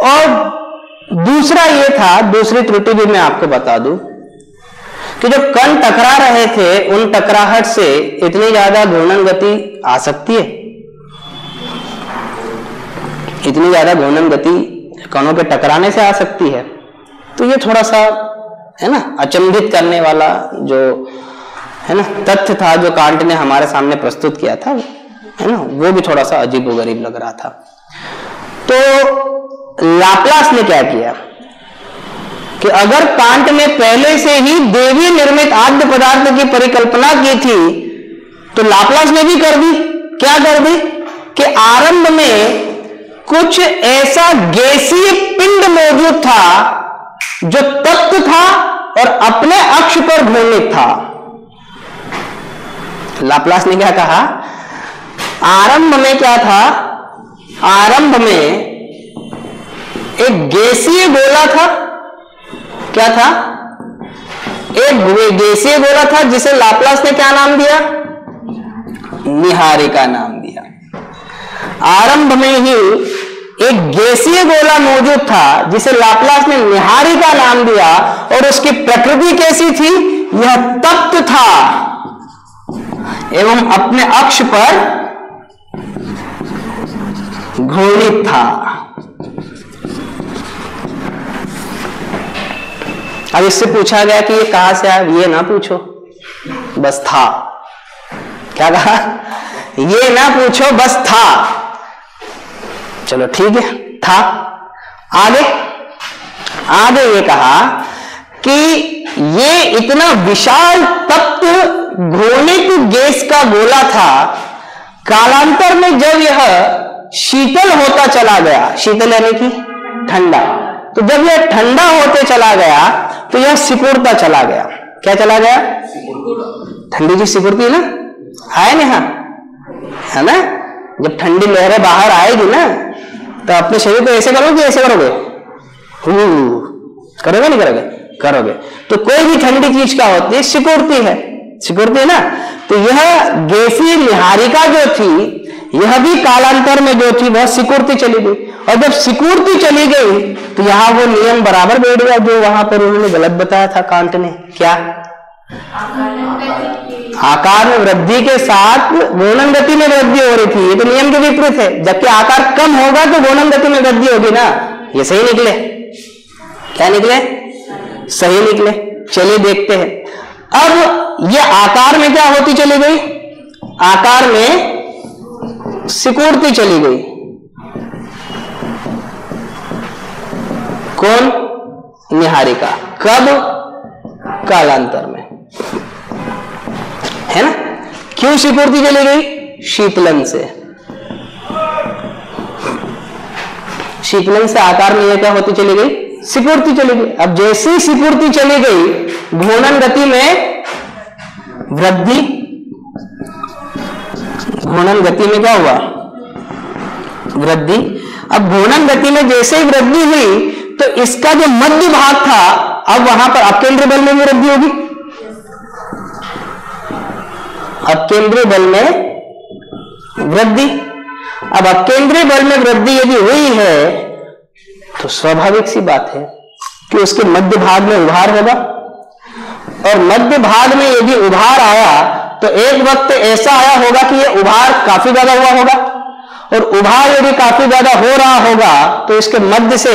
और दूसरा ये था, दूसरी त्रुटि भी मैं आपको बता दूं कि जो कण टकरा रहे थे उन टकराहट से इतनी ज्यादा घूर्णन गति आ सकती है, इतनी ज्यादा घूर्णन गति कणों के टकराने से आ सकती है। तो ये थोड़ा सा, है ना, अचंभित करने वाला जो, है ना, तथ्य था जो कांट ने हमारे सामने प्रस्तुत किया था, है ना, वो भी थोड़ा सा अजीबोगरीब लग रहा था। तो लाप्लास ने क्या किया कि अगर कांट ने पहले से ही देवी निर्मित आद्य पदार्थ की परिकल्पना की थी तो लाप्लास ने भी कर दी। क्या कर दी कि आरंभ में कुछ ऐसा गैसीय पिंड मौजूद था जो तप्त था और अपने अक्ष पर घूर्णित था। लाप्लास ने क्या कहा, आरंभ में क्या था, आरंभ में एक गैसीय गोला था। क्या था? एक गैसीय गोला था जिसे लाप्लास ने क्या नाम दिया, निहारिका नाम दिया। आरंभ में ही एक गैसीय गोला मौजूद था जिसे लाप्लास ने निहारिका नाम दिया और उसकी प्रकृति कैसी थी, यह तप्त था एवं अपने अक्ष पर घूर्णित था। अब इससे पूछा गया कि ये कहां से आया, ये ना पूछो, बस था। क्या कहा, ये ना पूछो, बस था। चलो ठीक है, था। आगे आगे ये कहा कि ये इतना विशाल तप्त घूर्णित गैस का गोला था, कालांतर में जब यह शीतल होता चला गया, शीतल यानी कि ठंडा, तो जब यह ठंडा होते चला गया तो यह सिकुड़ता चला गया। क्या चला गया, ठंडी जो सिकुड़ती है ना, आए ना, है ना, जब ठंडी लहरें बाहर आएगी ना तो अपने शरीर को ऐसे करोगे, ऐसे करोगे, करोगे नहीं करोगे, करोगे। तो कोई भी ठंडी चीज क्या होती है, सिकुड़ती है, सिकुड़ती है ना। तो यह गैसीय निहारिका जो थी, यह भी कालांतर में जो थी वह सिकुड़ती चली गई, और जब सिकुड़ती चली गई तो यहां वो नियम बराबर बैठ गया जो वहां पर उन्होंने गलत बताया था कांट ने। क्या, आकार में वृद्धि के साथ घूर्णन गति में वृद्धि हो रही थी, ये तो नियम के विपरीत है। जबकि आकार कम होगा तो घूर्णन गति में वृद्धि होगी ना। ये सही निकले, क्या निकले, सही निकले। चलिए देखते हैं। अब ये आकार में क्या होती चली गई, आकार में सिकुड़ती चली गई। कौन, निहारिका। कब, कालांतर में, है ना। क्यों सिकुड़ती चली गई, शीतलन से। शीतलन से आकार में यह क्या होती चली गई, सिकुड़ती चली गई। अब जैसी सिकुड़ती चली गई, घूर्णन गति में वृद्धि, घूर्णन गति में क्या हुआ, वृद्धि। अब घूर्णन गति में जैसे ही वृद्धि हुई तो इसका जो मध्य भाग था, अब वहां पर अपकेंद्रीय बल में भी वृद्धि होगी। अपकेंद्रीय बल में वृद्धि, अब अपकेंद्रीय बल में वृद्धि यदि हुई है तो स्वाभाविक सी बात है कि उसके मध्य भाग में उभार होगा, और मध्य भाग में यदि उभार आया तो एक वक्त ऐसा आया होगा कि यह उभार काफी ज्यादा हुआ होगा, और उभार यदि काफी ज्यादा हो रहा होगा तो इसके मध्य से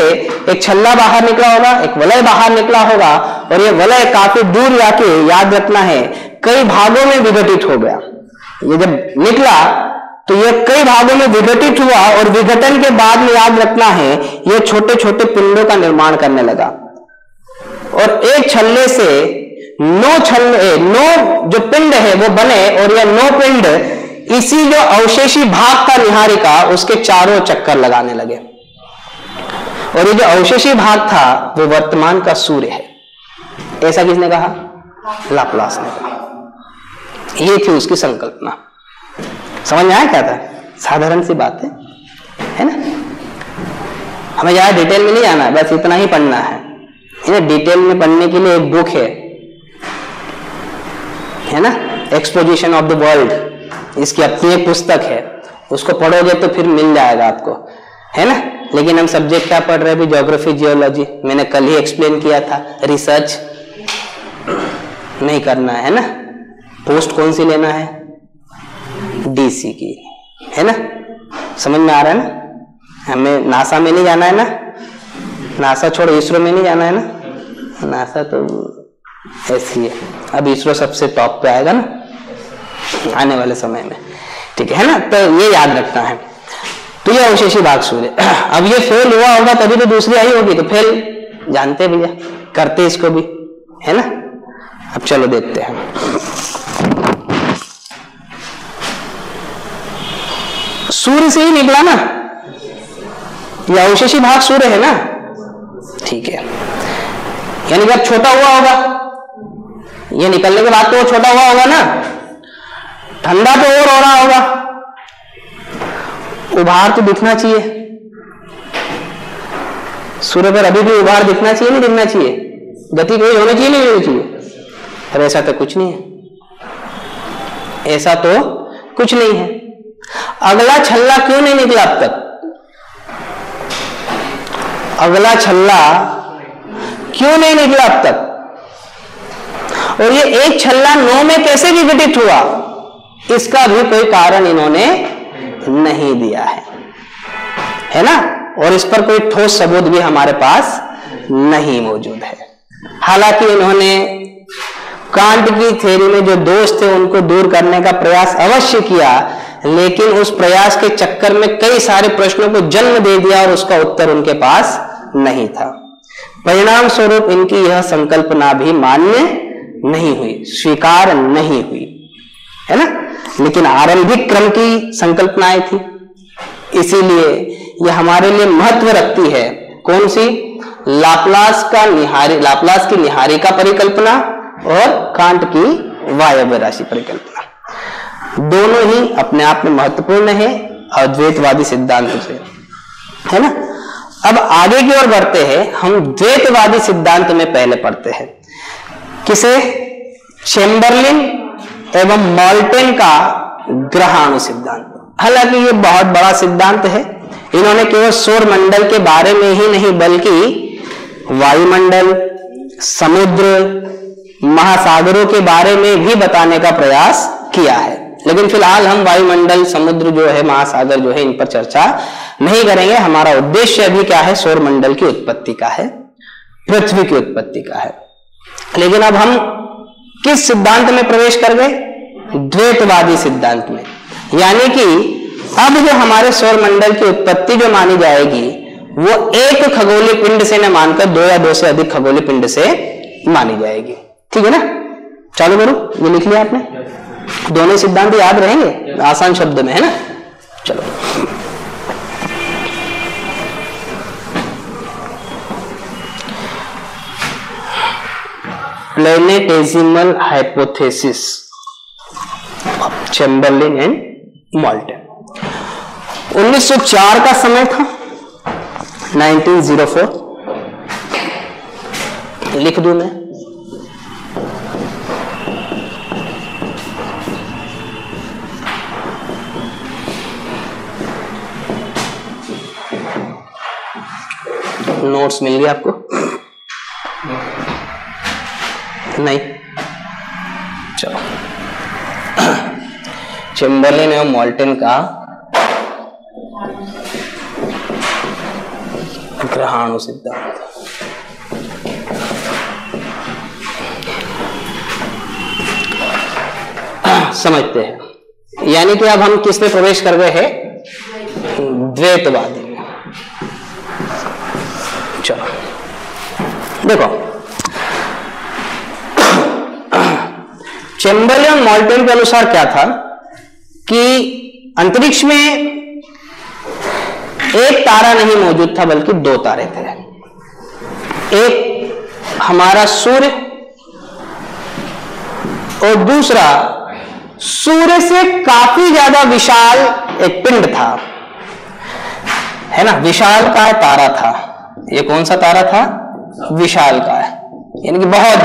एक छल्ला बाहर निकला होगा, एक वलय बाहर निकला होगा, और यह वलय काफी दूर जाके, याद रखना है, कई भागों में विघटित हो गया। ये जब निकला तो यह कई भागों में विघटित हुआ, और विघटन के बाद में याद रखना है यह छोटे छोटे पिंडों का निर्माण करने लगा, और एक छल्ले से 9 जो पिंड है वो बने, और यह 9 पिंड इसी जो अवशेषी भाग था निहारिका उसके चारों चक्कर लगाने लगे, और ये जो अवशेषी भाग था वो वर्तमान का सूर्य है। ऐसा किसने कहा, लाप्लास ने कहा। ये थी उसकी संकल्पना। समझ में आया क्या था, साधारण सी बात है ना। हमें ज्यादा डिटेल में नहीं जाना है, बस इतना ही पढ़ना है। डिटेल में पढ़ने के लिए एक बुक है ना, एक्सपोजिशन ऑफ द वर्ल्ड, इसकी अपनी एक पुस्तक है, उसको पढ़ोगे तो फिर मिल जाएगा आपको, है ना। लेकिन हम सब्जेक्ट क्या पढ़ रहे हैं, ज्योग्राफी जियोलॉजी, मैंने कल ही एक्सप्लेन किया था। रिसर्च नहीं करना है ना, पोस्ट कौन सी लेना है, डीसी की, है ना। समझ में आ रहा है ना। हमें नासा में नहीं जाना है ना, नासा छोड़ इसरो में नहीं जाना है ना, नासा तो ऐसी है। अब इसरो सबसे टॉप पे आएगा ना आने वाले समय में, ठीक है ना। तो ये याद रखना है। तो ये अवशेषी भाग सूर्य, अब ये फेल हुआ होगा तभी तो दूसरी आई होगी, तो फेल जानते भैया, करते इसको भी, है ना। अब चलो देखते हैं। सूर्य से ही निकला ना, ये अवशेषी भाग सूर्य है ना, ठीक है। यानी जब छोटा हुआ होगा, ये निकलने के बाद तो वो छोटा हुआ होगा ना, ठंडा तो और हो रहा होगा, उभार तो दिखना चाहिए। सूर्य पर अभी भी उभार दिखना चाहिए, नहीं दिखना चाहिए, गति कोई होनी चाहिए, नहीं होनी चाहिए। पर ऐसा तो कुछ नहीं है, ऐसा तो कुछ नहीं है। अगला छल्ला क्यों नहीं निकला अब तक, अगला छल्ला क्यों नहीं निकला अब तक, और ये एक छल्ला 9 में कैसे विघटित हुआ, इसका भी कोई कारण इन्होंने नहीं दिया है ना। और इस पर कोई ठोस सबूत भी हमारे पास नहीं मौजूद है। हालांकि इन्होंने कांट की थ्योरी में जो दोष थे उनको दूर करने का प्रयास अवश्य किया, लेकिन उस प्रयास के चक्कर में कई सारे प्रश्नों को जन्म दे दिया और उसका उत्तर उनके पास नहीं था। परिणाम स्वरूप इनकी यह संकल्पना भी मान्य नहीं हुई, स्वीकार नहीं हुई, है ना। लेकिन आरंभिक क्रम की संकल्पनाएं थी, इसीलिए यह हमारे लिए महत्व रखती है। कौन सी, लाप्लास की निहारिका परिकल्पना और कांट की वायव्य राशि परिकल्पना, दोनों ही अपने आप में महत्वपूर्ण है अद्वैतवादी सिद्धांत से, है ना। अब आगे की ओर बढ़ते हैं, हम द्वैतवादी सिद्धांत में पहले पढ़ते हैं। किसे, चेम्बरलिन एवं मॉल्टेन का ग्रहाणु सिद्धांत। हालांकि ये बहुत बड़ा सिद्धांत है, इन्होंने केवल सौर मंडल के बारे में ही नहीं बल्कि वायुमंडल, समुद्र, महासागरों के बारे में भी बताने का प्रयास किया है। लेकिन फिलहाल हम वायुमंडल, समुद्र जो है, महासागर जो है, इन पर चर्चा नहीं करेंगे। हमारा उद्देश्य अभी क्या है, सौर मंडल की उत्पत्ति का है, पृथ्वी की उत्पत्ति का है। लेकिन अब हम किस सिद्धांत में प्रवेश कर गए, द्वैतवादी सिद्धांत में। यानी कि अब जो हमारे सौर मंडल की उत्पत्ति जो मानी जाएगी वो एक खगोलीय पिंड से न मानकर 2 या 2 से अधिक खगोलीय पिंड से मानी जाएगी। ठीक है ना, चालू करो, ये लिख लिया आपने, दोनों सिद्धांत याद रहेंगे आसान शब्द में, है ना। चलो, प्लेनेटेसिमल हाइपोथेसिस चैम्बरलिन एंड मोल्टन। 1904 का समय था, 1904 लिख दूं मैं। नोट्स मिल गया आपको? नहीं, चलो। चैम्बरलिन एवं मोल्टन का ग्रहाणु सिद्धांत। समझते हैं, यानी कि अब हम किस में प्रवेश कर गए हैं? द्वैतवादी में। चलो देखो, चैम्बरलिन और मोल्टन के अनुसार क्या था कि अंतरिक्ष में एक तारा नहीं मौजूद था बल्कि दो तारे थे। एक हमारा सूर्य और दूसरा सूर्य से काफी ज्यादा विशाल एक पिंड था, है ना, विशाल का तारा था। ये कौन सा तारा था? विशाल का है, यानी कि बहुत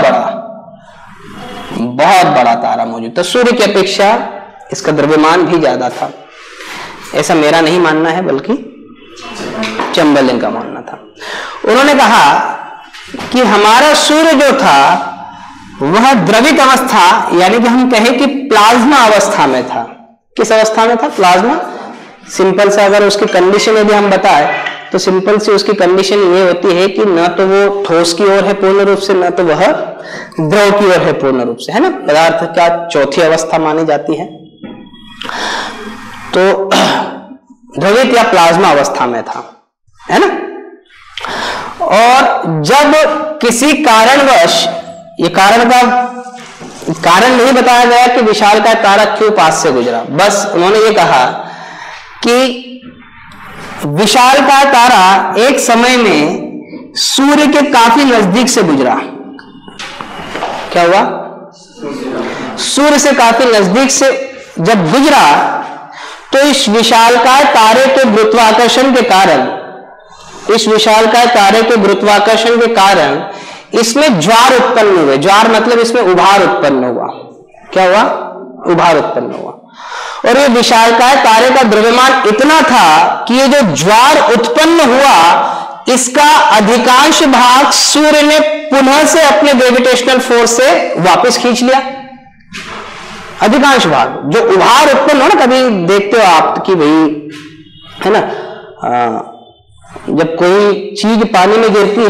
बड़ा तारा मौजूद था। सूर्य की अपेक्षा इसका द्रव्यमान भी ज्यादा था। ऐसा मेरा नहीं मानना है बल्कि चैम्बरलिन का मानना था। उन्होंने कहा कि हमारा सूर्य जो था वह द्रवित अवस्था, यानी कि हम कहें कि प्लाज्मा अवस्था में था। किस अवस्था में था? प्लाज्मा। सिंपल सा अगर उसकी कंडीशन यदि हम बताएं तो सिंपल सी उसकी कंडीशन ये होती है कि न तो वो ठोस की ओर है पूर्ण रूप से, न तो वह द्रव की ओर है पूर्ण रूप से, है ना। पदार्थ क्या चौथी अवस्था मानी जाती है, तो द्रवित या प्लाज्मा अवस्था में था, है ना। और जब किसी कारणवश, ये कारण नहीं बताया गया कि विशालकाय तारा क्यों पास से गुजरा, बस उन्होंने ये कहा कि विशालकाय तारा एक समय में सूर्य के काफी नजदीक से गुजरा। क्या हुआ? सूर्य से काफी नजदीक से जब गुजरा तो इस विशालकाय तारे के गुरुत्वाकर्षण के कारण इसमें ज्वार उत्पन्न हुए। ज्वार मतलब इसमें उभार उत्पन्न हुआ। क्या हुआ? उभार उत्पन्न हुआ। और ये विशालकाय तारे का द्रव्यमान इतना था कि ये जो ज्वार उत्पन्न हुआ इसका अधिकांश भाग सूर्य ने पुनः से अपने ग्रेविटेशनल फोर्स से वापस खींच लिया। अधिकांश भाग जो उभार उत्पन्न हो ना, कभी देखते हो आप कि भाई, है ना, जब कोई चीज पानी में गिरती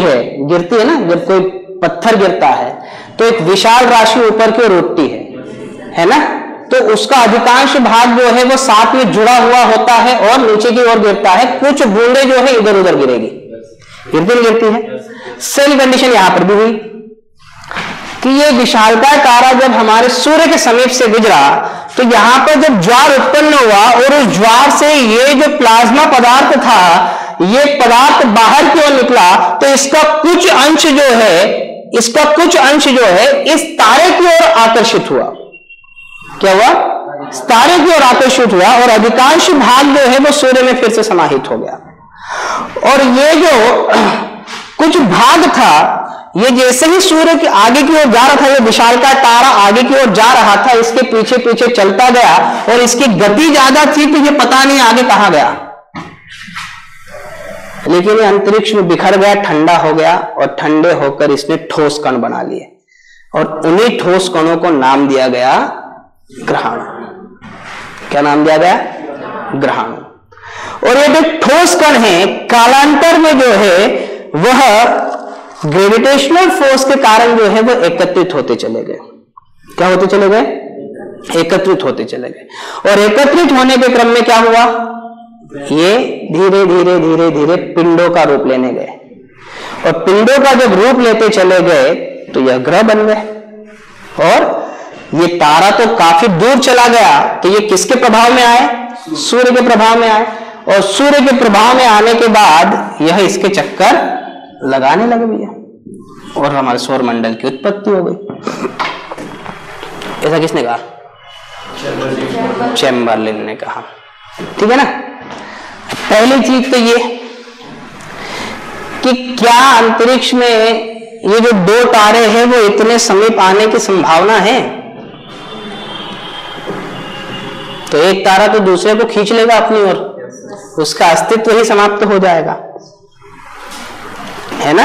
है ना, जब कोई पत्थर गिरता है तो एक विशाल राशि ऊपर की ओर उठती है ना, तो उसका अधिकांश भाग जो है वो साथ में जुड़ा हुआ होता है और नीचे की ओर गिरता है। कुछ बूंदे जो है इधर उधर गिरेगी, गिरती है। सेम कंडीशन यहां पर भी हुई कि ये विशालकाय तारा जब हमारे सूर्य के समीप से गुजरा तो यहां पर जब ज्वार उत्पन्न हुआ और उस ज्वार से ये जो प्लाज्मा पदार्थ था, ये पदार्थ बाहर की ओर निकला, तो इसका कुछ अंश जो है इस तारे की ओर आकर्षित हुआ। क्या हुआ? तारे की ओर आकर्षित हुआ और अधिकांश भाग जो है वो सूर्य में फिर से समाहित हो गया। और ये जो कुछ भाग था, ये जैसे ही सूर्य के आगे की ओर जा रहा था, ये विशालकाय तारा आगे की ओर जा रहा था, इसके पीछे पीछे चलता गया और इसकी गति ज्यादा थी तो ये पता नहीं आगे कहां गया, लेकिन ये अंतरिक्ष में बिखर गया, ठंडा हो गया और ठंडे होकर इसने ठोस कण बना लिए और उन्हीं ठोस कणों को नाम दिया गया ग्रहाणु। क्या नाम दिया गया? ग्रहाणु। और ये जो ठोस कण है कालांतर में जो है वह ग्रेविटेशनल फोर्स के कारण जो है वो एकत्रित होते चले गए। क्या होते चले गए? एकत्रित होते चले गए। और एकत्रित होने के क्रम में क्या हुआ? ये धीरे धीरे धीरे धीरे पिंडों का रूप लेने गए और पिंडों का जब रूप लेते चले गए तो यह ग्रह बन गए। और ये तारा तो काफी दूर चला गया तो ये किसके प्रभाव में आए? सूर्य के प्रभाव में आए। और सूर्य के प्रभाव में आने के बाद यह इसके चक्कर लगाने लगे भैया, और हमारे सौर मंडल की उत्पत्ति हो गई। ऐसा किसने कहा? चैम्बरलिन ने कहा। ठीक है ना। पहली चीज तो ये कि क्या अंतरिक्ष में ये जो दो तारे हैं वो इतने समीप आने की संभावना है? तो एक तारा तो दूसरे को खींच लेगा अपनी ओर, उसका अस्तित्व ही समाप्त हो जाएगा, है ना।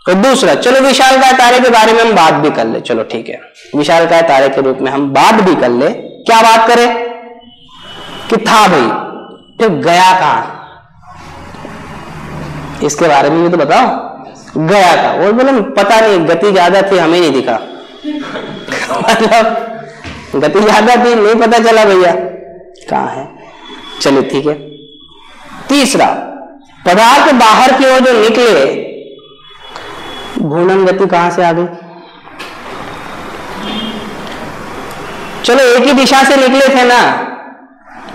तो दूसरा, चलो विशालकाय तारे के बारे में हम बात भी कर ले। चलो ठीक है, विशालकाय तारे के रूप में हम बात भी कर ले। क्या बात करें कि था भाई, फिर गया कहां, इसके बारे में भी तो बताओ। गया था, वो बोले पता नहीं, गति ज्यादा थी, हमें नहीं दिखा। मतलब गति ज्यादा थी, नहीं पता चला भैया कहां है। चलो ठीक है। तीसरा, पदार्थ बाहर की ओर जो निकले, घूर्णन गति कहां से आ गई? चलो एक ही दिशा से निकले थे ना,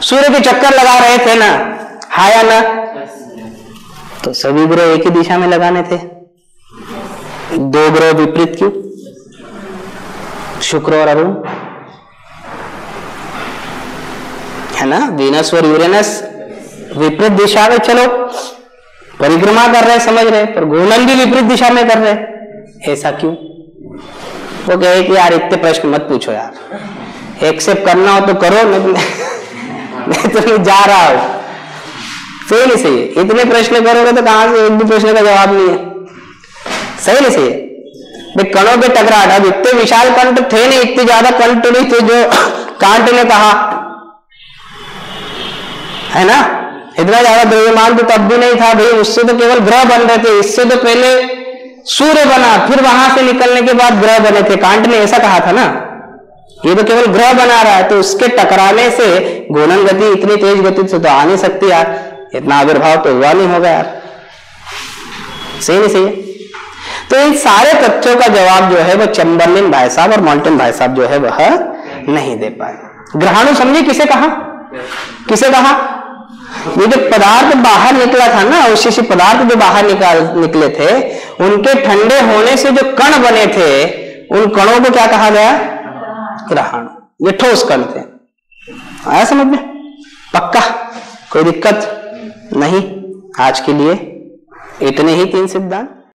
सूर्य के चक्कर लगा रहे थे ना, हाँ या ना? तो सभी ग्रह एक ही दिशा में लगाने थे, दो ग्रह विपरीत क्यों? शुक्र और अरुण, है ना। वीनस और यूरेनस विपरीत दिशा में, चलो परिक्रमा कर रहे, समझ रहे, पर घूर्णन भी विपरीत दिशा में कर रहे, ऐसा क्यों? वो कहे कि यार इतने प्रश्न मत पूछो यार, एक्सेप्ट करना हो तो करो, नहीं तो मैं जा रहा हूं। सही नहीं सही है? इतने प्रश्न करोगे तो कहां से एक भी प्रश्न का जवाब नहीं है। सही नहीं सही है? कणों के टकराहट, अब इतने विशाल कंठ थे नहीं, इतने ज्यादा कंठ नहीं थे जो कांट ने कहा, है ना। इतना ज्यादा द्रव्यमान तो तब भी नहीं था भाई, उससे तो केवल ग्रह बन रहे थे। इससे तो पहले सूर्य बना, फिर वहां से निकलने के बाद ग्रह बने थे। कांट ने ऐसा कहा था ना, ये तो केवल ग्रह बना रहा है, तो उसके टकराने से घूर्णन गति इतनी तेज गति से तो आ नहीं सकती यार, इतना आविर्भाव तो हुआ नहीं होगा यार। सही नहीं सही है? तो इन सारे तथ्यों का जवाब जो है वह चैम्बरलिन भाई साहब और मोल्टन भाई साहब जो है वह नहीं दे पाए। ग्रहाणु समझे किसे कहा? किसे कहा? ये जो पदार्थ बाहर निकला था ना, अवशेषी पदार्थ जो बाहर निकले थे, उनके ठंडे होने से जो कण बने थे, उन कणों को क्या कहा गया? ग्रहाणु। ये ठोस कण थे। आया समझ में? पक्का? कोई दिक्कत नहीं? आज के लिए इतने ही 3 सिद्धांत।